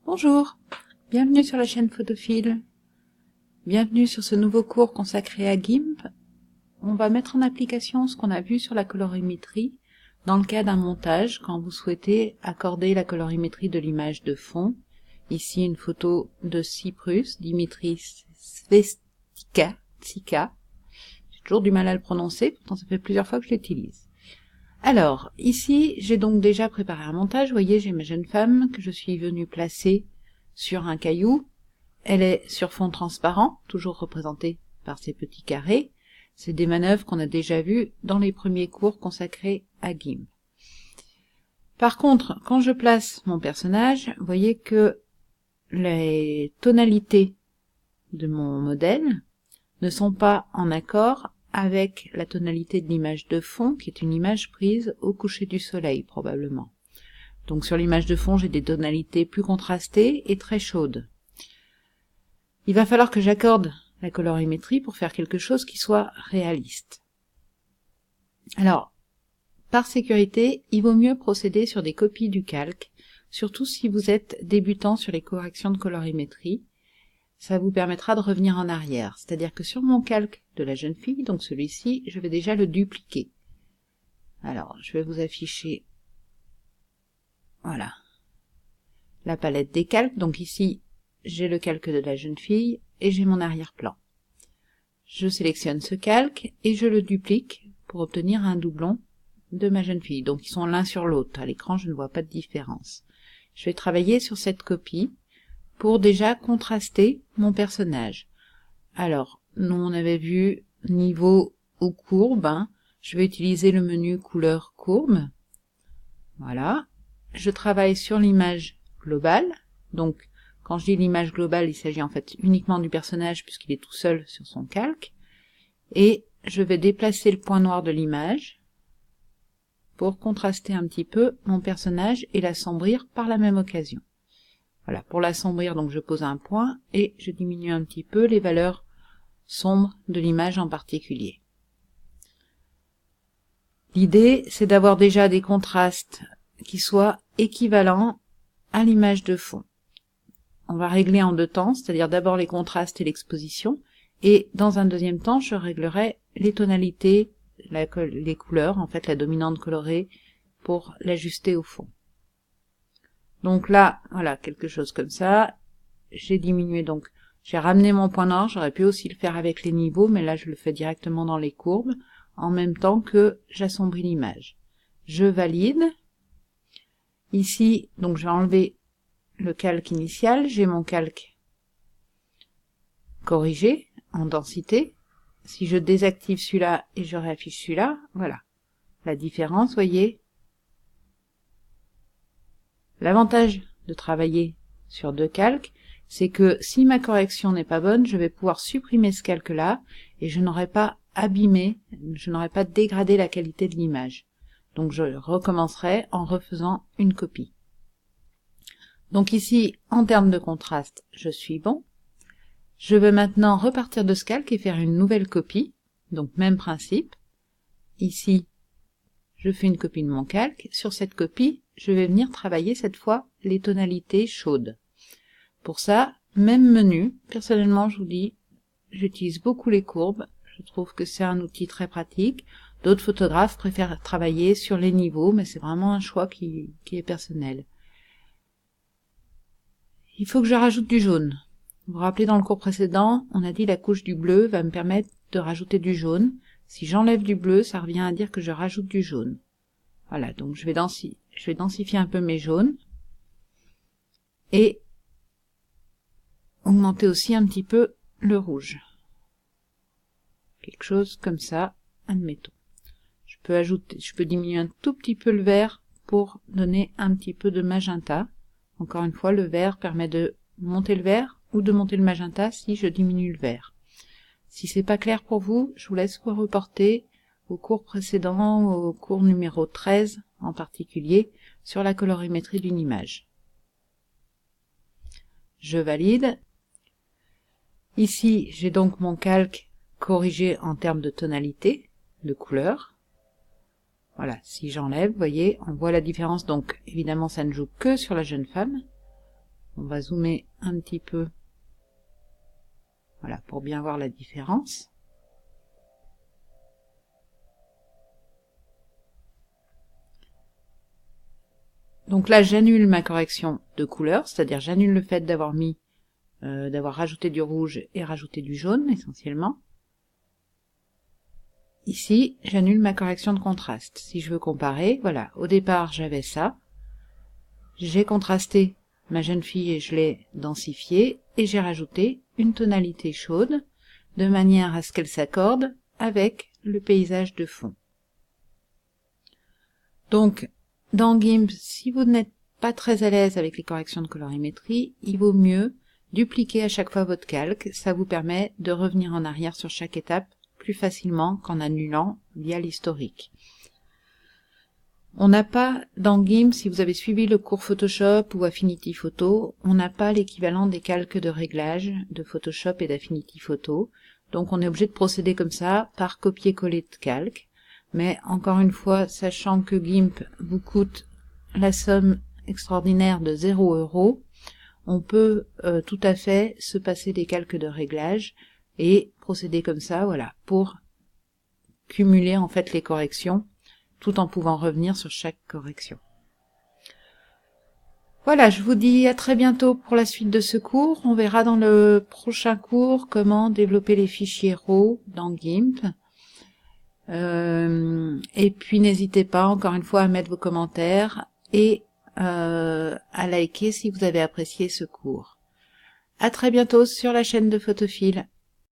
Bonjour, bienvenue sur la chaîne Photophile. Bienvenue sur ce nouveau cours consacré à GIMP. On va mettre en application ce qu'on a vu sur la colorimétrie dans le cas d'un montage quand vous souhaitez accorder la colorimétrie de l'image de fond. Ici une photo de Cyprus, Dimitri Svestika. J'ai toujours du mal à le prononcer, pourtant ça fait plusieurs fois que je l'utilise. Alors, ici, j'ai donc déjà préparé un montage. Vous voyez, j'ai ma jeune femme que je suis venue placer sur un caillou. Elle est sur fond transparent, toujours représentée par ces petits carrés. C'est des manœuvres qu'on a déjà vues dans les premiers cours consacrés à GIMP. Par contre, quand je place mon personnage, vous voyez que les tonalités de mon modèle ne sont pas en accord avec la tonalité de l'image de fond, qui est une image prise au coucher du soleil, probablement. Donc sur l'image de fond, j'ai des tonalités plus contrastées et très chaudes. Il va falloir que j'accorde la colorimétrie pour faire quelque chose qui soit réaliste. Alors, par sécurité, il vaut mieux procéder sur des copies du calque, surtout si vous êtes débutant sur les corrections de colorimétrie. Ça vous permettra de revenir en arrière. C'est-à-dire que sur mon calque de la jeune fille, donc celui-ci, je vais déjà le dupliquer. Alors, je vais vous afficher, voilà, la palette des calques. Donc ici, j'ai le calque de la jeune fille et j'ai mon arrière-plan. Je sélectionne ce calque et je le duplique pour obtenir un doublon de ma jeune fille. Donc ils sont l'un sur l'autre. À l'écran, je ne vois pas de différence. Je vais travailler sur cette copie pour déjà contraster mon personnage. Alors, nous on avait vu niveau ou courbe, je vais utiliser le menu couleur courbe. Voilà, je travaille sur l'image globale, donc quand je dis l'image globale, il s'agit en fait uniquement du personnage puisqu'il est tout seul sur son calque, et je vais déplacer le point noir de l'image pour contraster un petit peu mon personnage et l'assombrir par la même occasion. Voilà, pour l'assombrir, donc je pose un point et je diminue un petit peu les valeurs sombres de l'image en particulier. L'idée, c'est d'avoir déjà des contrastes qui soient équivalents à l'image de fond. On va régler en deux temps, c'est-à-dire d'abord les contrastes et l'exposition, et dans un deuxième temps, je réglerai les tonalités, les couleurs, en fait la dominante colorée, pour l'ajuster au fond. Donc là, voilà, quelque chose comme ça. J'ai diminué, donc j'ai ramené mon point noir. J'aurais pu aussi le faire avec les niveaux, mais là je le fais directement dans les courbes, en même temps que j'assombris l'image. Je valide. Ici, donc je vais enlever le calque initial. J'ai mon calque corrigé en densité. Si je désactive celui-là et je réaffiche celui-là, voilà. La différence, voyez. L'avantage de travailler sur deux calques, c'est que si ma correction n'est pas bonne, je vais pouvoir supprimer ce calque-là et je n'aurai pas abîmé, je n'aurai pas dégradé la qualité de l'image. Donc je recommencerai en refaisant une copie. Donc ici, en termes de contraste, je suis bon. Je vais maintenant repartir de ce calque et faire une nouvelle copie. Donc même principe. Ici, je fais une copie de mon calque. Sur cette copie, je vais venir travailler cette fois les tonalités chaudes. Pour ça, même menu. Personnellement, je vous dis, j'utilise beaucoup les courbes. Je trouve que c'est un outil très pratique. D'autres photographes préfèrent travailler sur les niveaux, mais c'est vraiment un choix qui est personnel. Il faut que je rajoute du jaune. Vous vous rappelez, dans le cours précédent, on a dit la couche du bleu va me permettre de rajouter du jaune. Si j'enlève du bleu, ça revient à dire que je rajoute du jaune. Voilà, donc je vais densifier un peu mes jaunes et augmenter aussi un petit peu le rouge. Quelque chose comme ça, admettons. Je peux diminuer un tout petit peu le vert pour donner un petit peu de magenta. Encore une fois, le vert permet de monter le vert ou de monter le magenta si je diminue le vert. Si c'est pas clair pour vous, je vous laisse vous reporter au cours précédent, au cours numéro 13 en particulier, sur la colorimétrie d'une image. Je valide. Ici, j'ai donc mon calque corrigé en termes de tonalité, de couleur. Voilà, si j'enlève, vous voyez, on voit la différence. Donc, évidemment, ça ne joue que sur la jeune femme. On va zoomer un petit peu, voilà, pour bien voir la différence. Donc là, j'annule ma correction de couleur, c'est-à-dire j'annule le fait d'avoir d'avoir rajouté du rouge et rajouté du jaune, essentiellement. Ici, j'annule ma correction de contraste. Si je veux comparer, voilà, au départ, j'avais ça. J'ai contrasté ma jeune fille et je l'ai densifiée, et j'ai rajouté une tonalité chaude, de manière à ce qu'elle s'accorde avec le paysage de fond. Donc, dans GIMP, si vous n'êtes pas très à l'aise avec les corrections de colorimétrie, il vaut mieux dupliquer à chaque fois votre calque. Ça vous permet de revenir en arrière sur chaque étape plus facilement qu'en annulant via l'historique. On n'a pas, dans GIMP, si vous avez suivi le cours Photoshop ou Affinity Photo, on n'a pas l'équivalent des calques de réglage de Photoshop et d'Affinity Photo. Donc on est obligé de procéder comme ça, par copier-coller de calque. Mais encore une fois, sachant que GIMP vous coûte la somme extraordinaire de 0 €, on peut tout à fait se passer des calques de réglage et procéder comme ça, voilà, pour cumuler en fait les corrections, tout en pouvant revenir sur chaque correction. Voilà, je vous dis à très bientôt pour la suite de ce cours. On verra dans le prochain cours comment développer les fichiers RAW dans GIMP. Et puis n'hésitez pas encore une fois à mettre vos commentaires et à liker si vous avez apprécié ce cours. À très bientôt sur la chaîne de Photophile.